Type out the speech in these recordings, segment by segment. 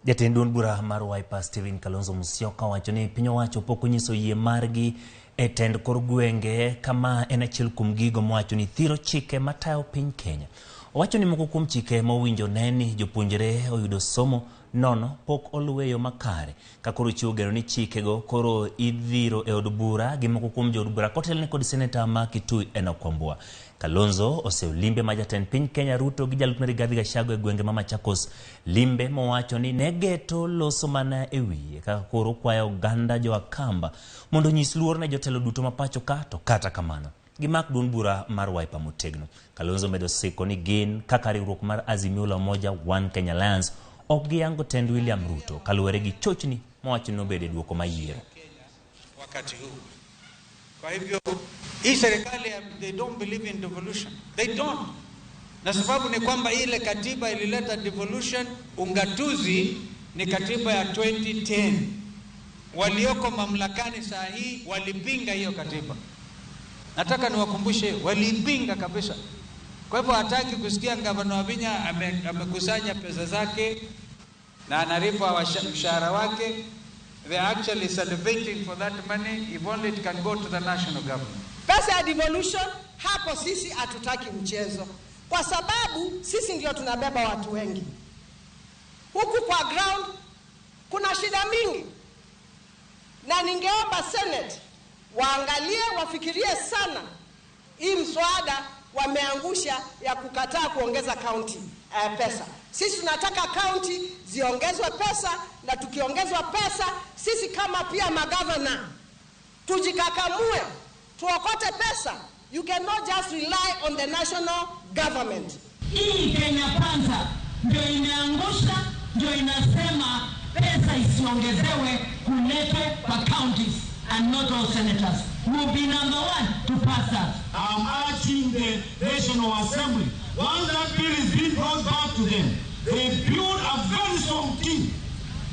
Jatend duond bura mar Wiper Stephen Kalonzo Musyoka wacho ni piny owacho pok onyiso yie margi e tend kor gwenge kama en achiel kuom gigo mowacho ni thiro chike matayo piny Kenya. Owacho ni moko kuom chike mowinjo neni jopuonjre oyudo somo nono pok oluweyo makare ka koro chiwo geno ni chikego koro idhiro e od bura gi moko kuom jo od bura kotelne kod seneta ma Kitui Enokwambua. Kalonzo oseyo limbe ma jatend piny Kenya Ruto gi jalupne Rigathi Gachagua e gwenge ma Machakos, limbe mowacho ni negeto loso mana e wiye kaka koro kwayo oganda jo Akamba mondo nyis luor ne jotelo duto ma pacho ka to kata kamano gimak duond bura mar Wiper motegno. Kalonzo medo siko ni gin kaka riwruok mar Azimio la Umoja One Kenya Alliance ok giyango tend William Ruto kaluwore gi chochni mowacho ni obede duoko mayiero. Wakati huu. Kwa hivyo hii serikali they don't believe in devolution. They don't. Na sababu ni kwamba ile katiba ilileta devolution, ungatuzi ni katiba ya 2010. Walioko mamlakani saa hii walipinga hiyo katiba. Nataka niwakumbushe walipinga kabisa. Kwa hivyo hataki kusikia gavana wa Vinya amekusanya pesa zake na analipa mshahara wake. They are actually celebrating for that money if only it can go to the national government. Pesa ya devolution hapo sisi hatutaki mchezo. Kwa sababu sisi ndio tunabeba watu wengi. Huku kwa ground kuna shida mingi. Na ningeomba Senate waangalie, wafikirie sana hii mswada wameangusha ya kukataa kuongeza county pesa. Sisi tunataka county ziongezwe pesa, na tukiongezwa pesa sisi kama pia magavana tujikakamue tuokote pesa. You cannot just rely on the national government. Hii Kenya Kwanza ndio imeangusha, ndio inasema pesa isiongezewe kulete kwa counties and not all senators. We'll be number one to pass that. I'm urging the National Assembly, once that bill is being brought back to them, they build a very strong team.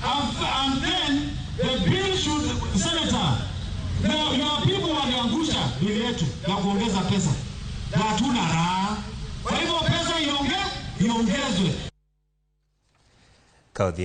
And then the bill should, Senator, your people waliangusha bili yetu ya kuongeza pesa. Na hatuna raha. Kwa hivyo pesa iongezwe.